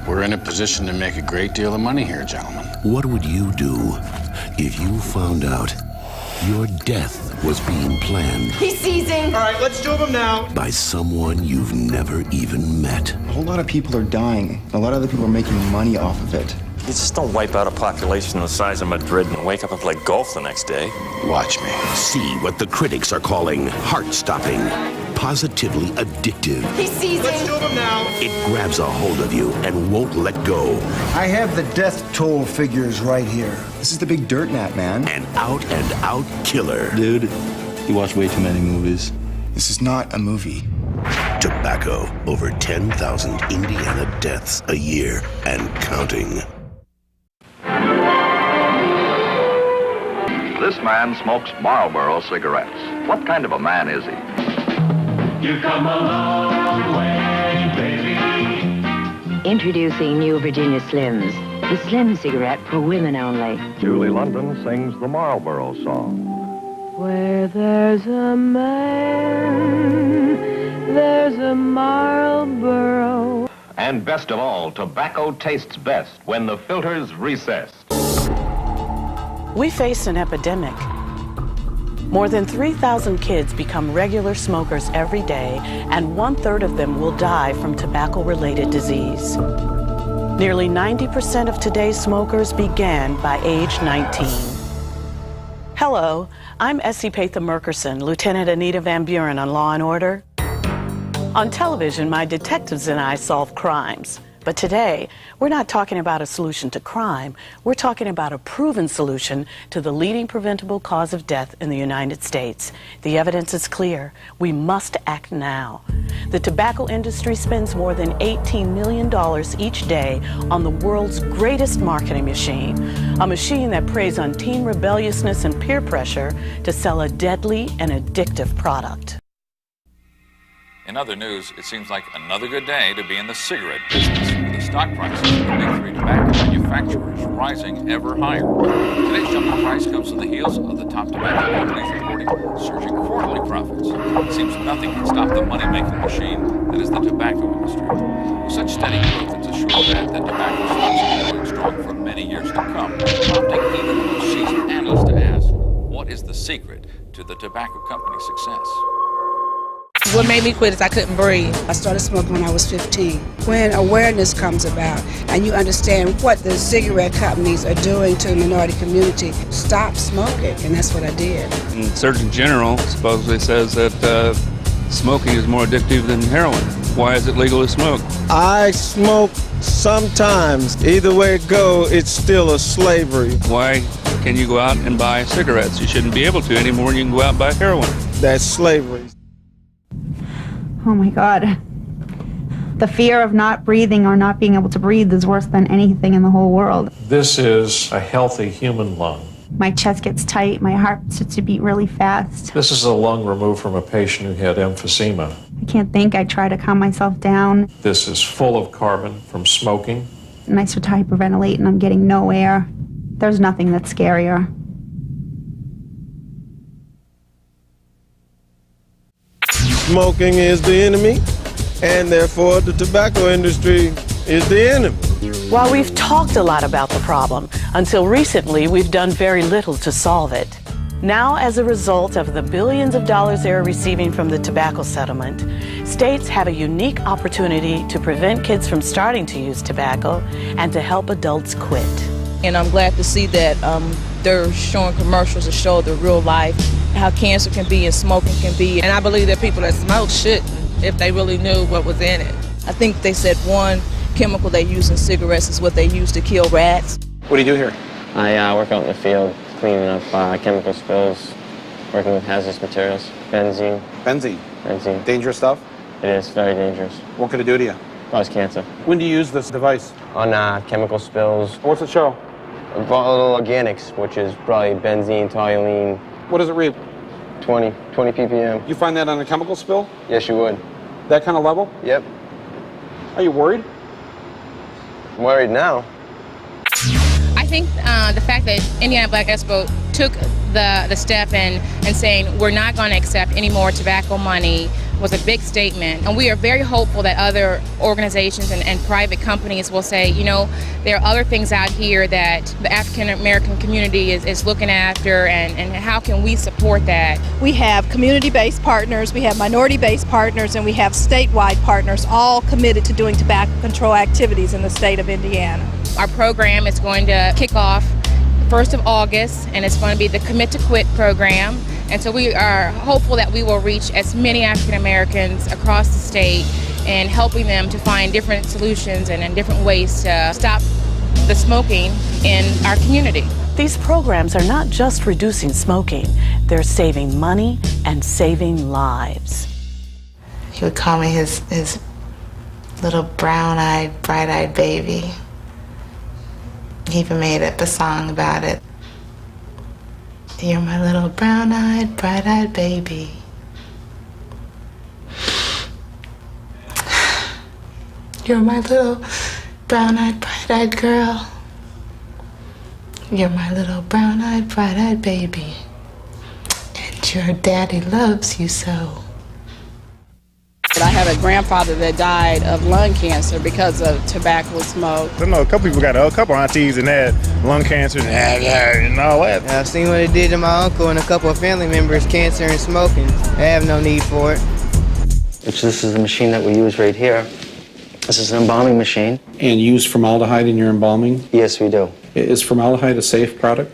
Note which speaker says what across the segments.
Speaker 1: We're in a position to make a great deal of money here, gentlemen.
Speaker 2: What would you do if you found out your death was being planned?
Speaker 3: He's seizing.
Speaker 4: All right, let's do him now.
Speaker 2: By someone you've never even met.
Speaker 5: A whole lot of people are dying. A lot of other people are making money off of it.
Speaker 6: You just don't wipe out a population the size of Madrid and wake up and play golf the next day.
Speaker 1: Watch me.
Speaker 2: See what the critics are calling heart-stopping, positively addictive.
Speaker 3: He's seizing.
Speaker 4: Let's do him now.
Speaker 2: It grabs a hold of you and won't let go.
Speaker 7: I have the death toll figures right here.
Speaker 5: This is the big dirt nap, man.
Speaker 2: An out-and-out killer.
Speaker 8: Dude, you watch way too many movies.
Speaker 5: This is not a movie.
Speaker 2: Tobacco. Over 10,000 Indiana deaths a year and counting.
Speaker 9: This man smokes Marlboro cigarettes. What kind of a man is he?
Speaker 10: You come a long way, baby.
Speaker 11: Introducing new Virginia Slims, the Slim cigarette for women only.
Speaker 9: Julie London sings the Marlboro song.
Speaker 12: Where there's a man, there's a Marlboro.
Speaker 9: And best of all, tobacco tastes best when the filter's recessed.
Speaker 13: We face an epidemic. More than 3,000 kids become regular smokers every day, and 1/3 of them will die from tobacco-related disease. Nearly 90% of today's smokers began by age 19. Hello, I'm Essie Patha-Merkerson, Lieutenant Anita Van Buren on Law & Order. On television, my detectives and I solve crimes. But today, we're not talking about a solution to crime. We're talking about a proven solution to the leading preventable cause of death in the United States. The evidence is clear. We must act now. The tobacco industry spends more than $18 million each day on the world's greatest marketing machine, a machine that preys on teen rebelliousness and peer pressure to sell a deadly and addictive product.
Speaker 14: In other news, it seems like another good day to be in the cigarette business, with the stock prices of the big three tobacco manufacturers rising ever higher. Today's jump in price comes on the heels of the top tobacco companies reporting surging quarterly profits. It seems nothing can stop the money-making machine that is the tobacco industry. With such steady growth, it's a sure bet that tobacco stocks will be going strong for many years to come, prompting even the most seasoned analysts to ask, what is the secret to the tobacco company's success?
Speaker 15: What made me quit is I couldn't breathe. I started smoking when I was 15. When awareness comes about and you understand what the cigarette companies are doing to the minority community, stop smoking, and that's what I did.
Speaker 16: And Surgeon General supposedly says that smoking is more addictive than heroin. Why is it legal to smoke?
Speaker 17: I smoke sometimes. Either way it go, it's still a slavery.
Speaker 16: Why can you go out and buy cigarettes? You shouldn't be able to anymore. You can go out and buy heroin.
Speaker 17: That's slavery.
Speaker 18: Oh my God. The fear of not breathing or not being able to breathe is worse than anything in the whole world.
Speaker 19: This is a healthy human lung.
Speaker 18: My chest gets tight, my heart starts to beat really fast.
Speaker 19: This is a lung removed from a patient who had emphysema.
Speaker 18: I can't think, I try to calm myself down.
Speaker 19: This is full of carbon from smoking.
Speaker 18: And I start to hyperventilate and I'm getting no air. There's nothing that's scarier.
Speaker 17: Smoking is the enemy, and therefore the tobacco industry is the enemy.
Speaker 13: While we've talked a lot about the problem, until recently we've done very little to solve it. Now, as a result of the billions of dollars they're receiving from the tobacco settlement, states have a unique opportunity to prevent kids from starting to use tobacco and to help adults quit.
Speaker 20: And I'm glad to see that they're showing commercials to show the real life, how cancer can be and smoking can be. And I believe that people that smoke shouldn't if they really knew what was in it. I think they said one chemical they use in cigarettes is what they use to kill rats.
Speaker 4: What do you do here?
Speaker 3: I work out in the field, cleaning up chemical spills, working with hazardous materials. Benzene.
Speaker 4: Benzene?
Speaker 3: Benzene.
Speaker 4: Dangerous stuff?
Speaker 3: It is, very dangerous.
Speaker 4: What could it do to you?
Speaker 3: Cause cancer.
Speaker 4: When do you use this device?
Speaker 3: On chemical spills.
Speaker 4: What's it show?
Speaker 3: Volatile organics, which is probably benzene, toluene.
Speaker 4: What does it read?
Speaker 3: 20 ppm.
Speaker 4: You find that on a chemical spill?
Speaker 3: Yes, you would.
Speaker 4: That kind of level?
Speaker 3: Yep.
Speaker 4: Are you worried?
Speaker 3: I'm worried now.
Speaker 13: I think the fact that Indiana Black Expo took the step in and saying we're not going to accept any more tobacco money
Speaker 20: was a big statement. And we are very hopeful that other organizations and private companies will say, you know, there are other things out here that the African American community is looking after, and how can we support that?
Speaker 21: We have community-based partners, we have minority-based partners, and we have statewide partners, all committed to doing tobacco control activities in the state of Indiana.
Speaker 20: Our program is going to kick off 1st of August, and it's going to be the Commit to Quit program. And so we are hopeful that we will reach as many African Americans across the state and helping them to find different solutions and different ways to stop the smoking in our community.
Speaker 13: These programs are not just reducing smoking, they're saving money and saving lives.
Speaker 22: He would call me his little brown-eyed, bright-eyed baby. He even made up a song about it. You're my little brown-eyed, bright-eyed baby. You're my little brown-eyed, bright-eyed girl. You're my little brown-eyed, bright-eyed baby. And your daddy loves you so.
Speaker 23: I had a grandfather that died of lung cancer because of tobacco smoke.
Speaker 24: I know a couple people got a couple aunties and had lung cancer and all that.
Speaker 25: I've seen what it did to my uncle and a couple of family members, cancer and smoking. They have no need for it.
Speaker 3: This is the machine that we use right here. This is an embalming machine.
Speaker 1: And you use formaldehyde in your embalming?
Speaker 3: Yes, we do.
Speaker 1: Is formaldehyde a safe product?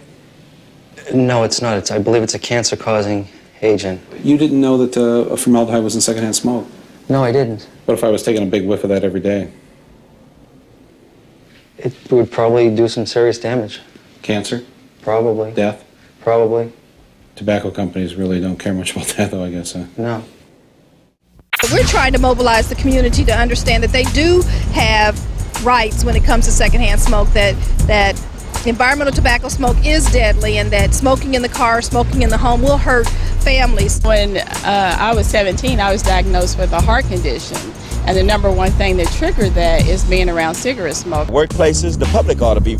Speaker 3: No, it's not. I believe it's a cancer-causing agent.
Speaker 1: You didn't know that formaldehyde was in secondhand smoke?
Speaker 3: No, I didn't.
Speaker 1: What if I was taking a big whiff of that every day?
Speaker 3: It would probably do some serious damage.
Speaker 1: Cancer?
Speaker 3: Probably.
Speaker 1: Death?
Speaker 3: Probably.
Speaker 1: Tobacco companies really don't care much about that, though, I guess.
Speaker 3: No.
Speaker 21: We're trying to mobilize the community to understand that they do have rights when it comes to secondhand smoke, that environmental tobacco smoke is deadly, and that smoking in the car, smoking in the home will hurt families.
Speaker 23: When I was 17, I was diagnosed with a heart condition. And the number one thing that triggered that is being around cigarette smoke.
Speaker 26: Workplaces, the public ought to be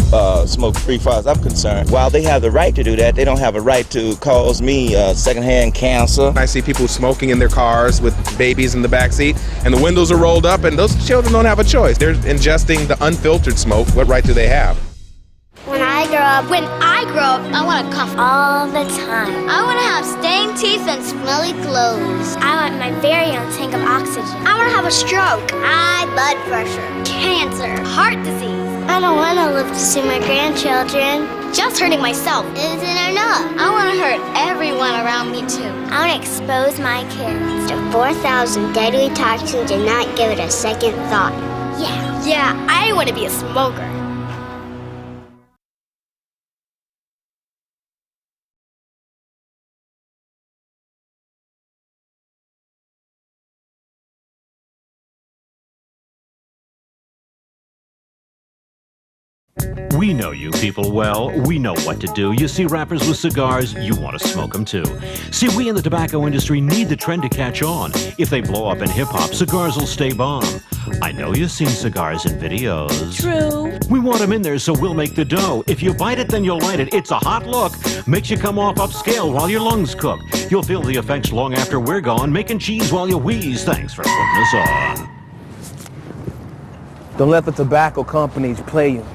Speaker 26: smoke-free, as far as I'm concerned. While they have the right to do that, they don't have a right to cause me secondhand cancer.
Speaker 17: I see people smoking in their cars with babies in the backseat, and the windows are rolled up, and those children don't have a choice. They're ingesting the unfiltered smoke. What right do they have?
Speaker 27: When I grow up, I want to cough all the time. I want to have stained teeth and smelly clothes. I want my very own tank of oxygen. I want to have a stroke, high blood pressure, cancer, heart disease. I don't want to live to see my grandchildren. Just hurting myself isn't enough. I want to hurt everyone around me too. I want to expose my kids to 4,000 deadly toxins and not give it a second thought. Yeah, I want to be a smoker.
Speaker 28: We know you people well. We know what to do. You see rappers with cigars, you want to smoke them too. See, we in the tobacco industry need the trend to catch on. If they blow up in hip-hop, cigars will stay bomb. I know you've seen cigars in videos.
Speaker 20: True.
Speaker 28: We want them in there, so we'll make the dough. If you bite it, then you'll light it. It's a hot look. Makes you come off upscale while your lungs cook. You'll feel the effects long after we're gone, making cheese while you wheeze. Thanks for putting us on.
Speaker 7: Don't let the tobacco companies play you.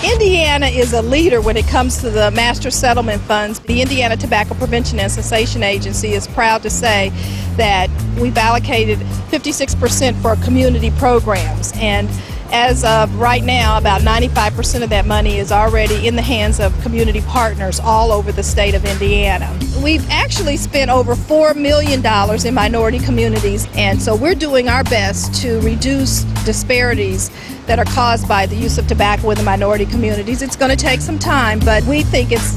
Speaker 21: Indiana is a leader when it comes to the master settlement funds. The Indiana Tobacco Prevention and Cessation Agency is proud to say that we've allocated 56% for community programs, and as of right now, about 95% of that money is already in the hands of community partners all over the state of Indiana. We've actually spent over $4 million in minority communities, and so we're doing our best to reduce disparities that are caused by the use of tobacco in the minority communities. It's going to take some time, but we think it's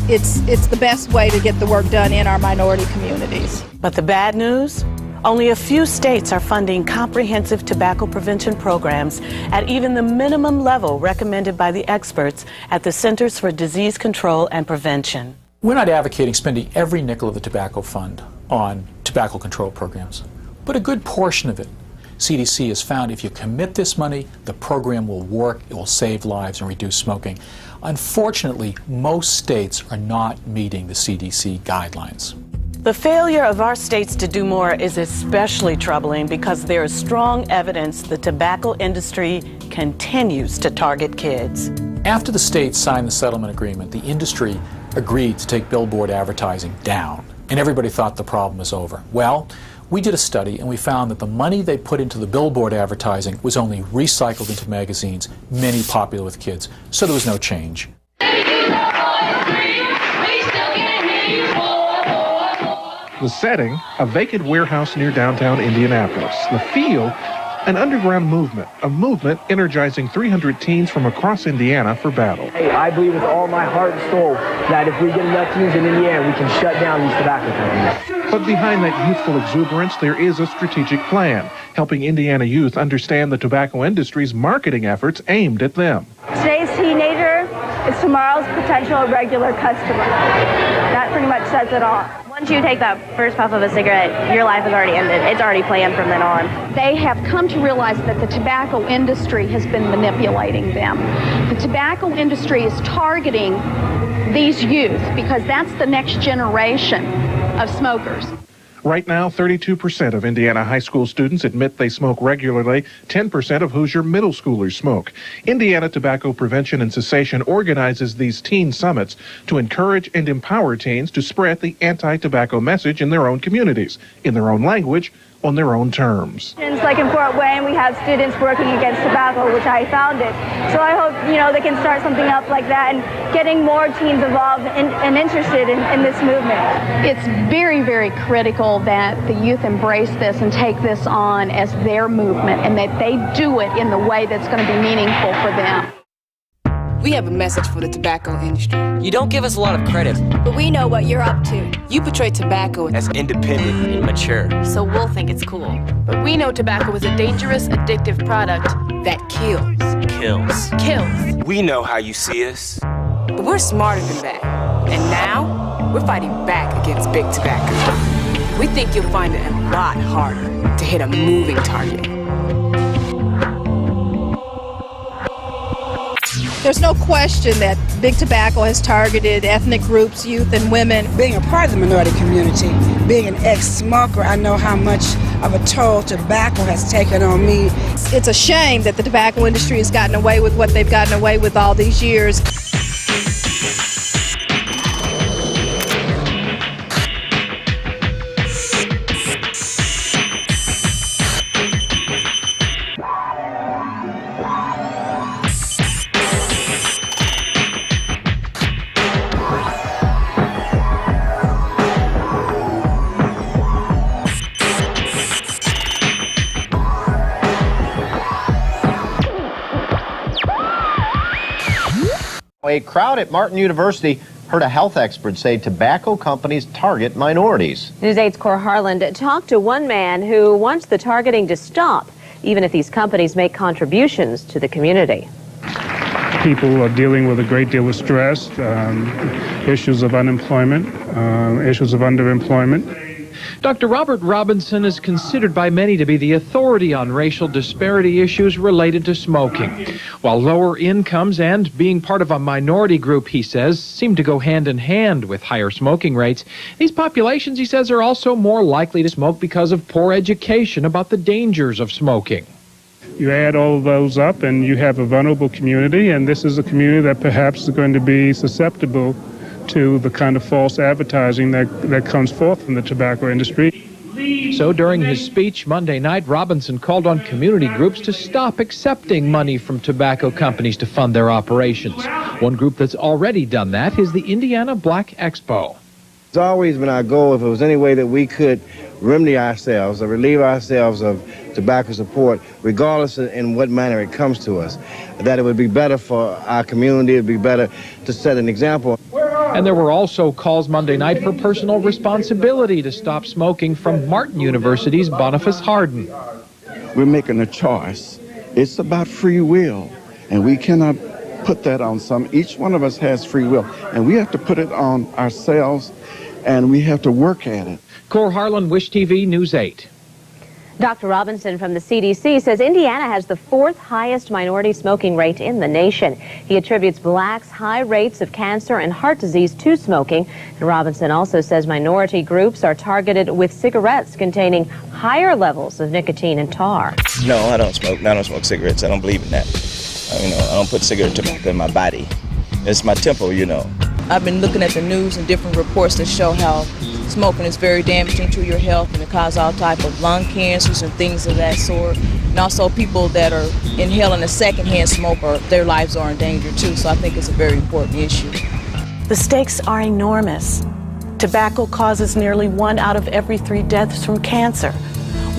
Speaker 21: the best way to get the work done in our minority communities.
Speaker 13: But the bad news? Only a few states are funding comprehensive tobacco prevention programs at even the minimum level recommended by the experts at the Centers for Disease Control and Prevention.
Speaker 29: We're not advocating spending every nickel of the tobacco fund on tobacco control programs, but a good portion of it. CDC has found if you commit this money, the program will work, it will save lives and reduce smoking. Unfortunately, most states are not meeting the CDC guidelines.
Speaker 13: The failure of our states to do more is especially troubling because there is strong evidence the tobacco industry continues to target kids.
Speaker 29: After the states signed the settlement agreement, the industry agreed to take billboard advertising down, and everybody thought the problem was over. Well, we did a study and we found that the money they put into the billboard advertising was only recycled into magazines, many popular with kids, so there was no change.
Speaker 2: The setting, a vacant warehouse near downtown Indianapolis. The feel, an underground movement, a movement energizing 300 teens from across Indiana for battle.
Speaker 5: Hey, I believe with all my heart and soul that if we get enough teens in Indiana, we can shut down these tobacco companies.
Speaker 2: But behind that youthful exuberance, there is a strategic plan, helping Indiana youth understand the tobacco industry's marketing efforts aimed at them.
Speaker 6: Today's teenager is tomorrow's potential regular customer. That pretty much says it all.
Speaker 8: Once you take that first puff of a cigarette, your life is already ended. It's already planned from then on.
Speaker 21: They have come to realize that the tobacco industry has been manipulating them. The tobacco industry is targeting these youth because that's the next generation of smokers.
Speaker 2: Right now, 32% of Indiana high school students admit they smoke regularly. 10% of Hoosier middle schoolers smoke. Indiana Tobacco Prevention and Cessation organizes these teen summits to encourage and empower teens to spread the anti-tobacco message in their own communities, in their own language, on their own terms.
Speaker 6: Like in Fort Wayne, we have students working against tobacco, which I founded. So I hope, they can start something up like that and getting more teens involved and interested in this movement.
Speaker 21: It's very, very critical that the youth embrace this and take this on as their movement and that they do it in the way that's going to be meaningful for them.
Speaker 9: We have a message for the tobacco industry.
Speaker 10: You don't give us a lot of credit.
Speaker 8: But we know what you're up to.
Speaker 9: You portray tobacco
Speaker 10: as independent and mature.
Speaker 8: So we'll think it's cool. But we know tobacco is a dangerous, addictive product
Speaker 9: that kills.
Speaker 8: Kills.
Speaker 10: We know how you see us.
Speaker 9: But we're smarter than that. And now, we're fighting back against big tobacco. We think you'll find it a lot harder to hit a moving target.
Speaker 21: There's no question that big tobacco has targeted ethnic groups, youth, and women.
Speaker 15: Being a part of the minority community, being an ex-smoker, I know how much of a toll tobacco has taken on me.
Speaker 21: It's a shame that the tobacco industry has gotten away with what they've gotten away with all these years.
Speaker 11: A crowd at Martin University heard a health expert say tobacco companies target minorities.
Speaker 12: News 8's Cor Harland talked to one man who wants the targeting to stop, even if these companies make contributions to the community.
Speaker 24: People are dealing with a great deal of stress, issues of unemployment, issues of underemployment.
Speaker 14: Dr. Robert Robinson is considered by many to be the authority on racial disparity issues related to smoking. While lower incomes and being part of a minority group, he says, seem to go hand in hand with higher smoking rates, these populations, he says, are also more likely to smoke because of poor education about the dangers of smoking.
Speaker 24: You add all of those up and you have a vulnerable community, and this is a community that perhaps is going to be susceptible to the kind of false advertising that comes forth from the tobacco industry.
Speaker 14: So during his speech Monday night, Robinson called on community groups to stop accepting money from tobacco companies to fund their operations. One group that's already done that is the Indiana Black Expo.
Speaker 30: It's always been our goal, if it was any way that we could remedy ourselves or relieve ourselves of tobacco support, regardless of in what manner it comes to us, that it would be better for our community, it would be better to set an example.
Speaker 14: And there were also calls Monday night for personal responsibility to stop smoking from Martin University's Boniface Hardin.
Speaker 31: We're making a choice. It's about free will, and we cannot put that on some. Each one of us has free will, and we have to put it on ourselves, and we have to work at it.
Speaker 14: Cor Harlan, Wish TV, News 8.
Speaker 12: Dr. Robinson from the CDC says Indiana has the 4th highest minority smoking rate in the nation. He attributes blacks' high rates of cancer and heart disease to smoking. And Robinson also says minority groups are targeted with cigarettes containing higher levels of nicotine and tar.
Speaker 1: No, I don't smoke. I don't smoke cigarettes. I don't believe in that. I don't put cigarette tobacco in my body. It's my temple,
Speaker 20: I've been looking at the news and different reports that show how smoking is very damaging to your health and it causes all type of lung cancers and things of that sort. And also people that are inhaling a secondhand smoke, their lives are in danger too. So I think it's a very important issue.
Speaker 13: The stakes are enormous. Tobacco causes nearly 1 out of every 3 deaths from cancer,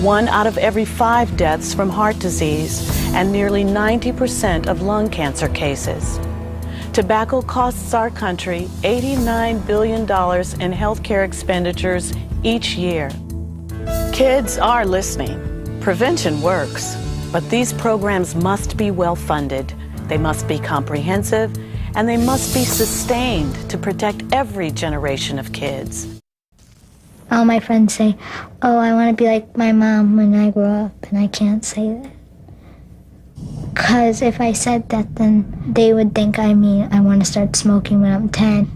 Speaker 13: 1 out of every 5 deaths from heart disease, and nearly 90% of lung cancer cases. Tobacco costs our country $89 billion in healthcare expenditures each year. Kids are listening. Prevention works, but these programs must be well funded. They must be comprehensive, and they must be sustained to protect every generation of kids.
Speaker 27: All my friends say, "Oh, I want to be like my mom when I grow up," and I can't say that. Because if I said that, then they would think I want to start smoking when I'm 10.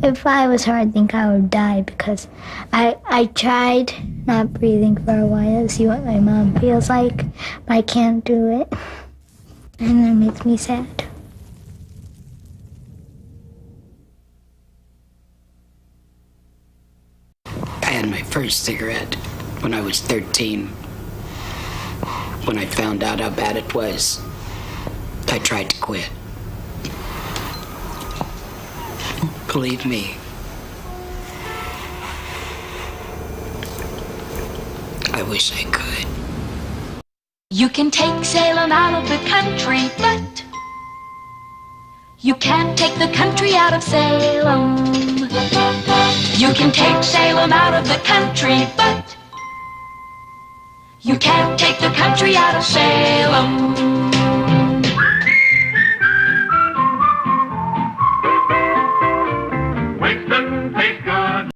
Speaker 27: If I was her, I think I would die because I tried not breathing for a while to see what my mom feels like, but I can't do it. And that makes me sad.
Speaker 3: I had my first cigarette when I was 13. When I found out how bad it was, I tried to quit. Believe me, I wish I could.
Speaker 4: You can take Salem out of the country, but you can't take the country out of Salem. You can take Salem out of the country, but you can't take the country out of Salem.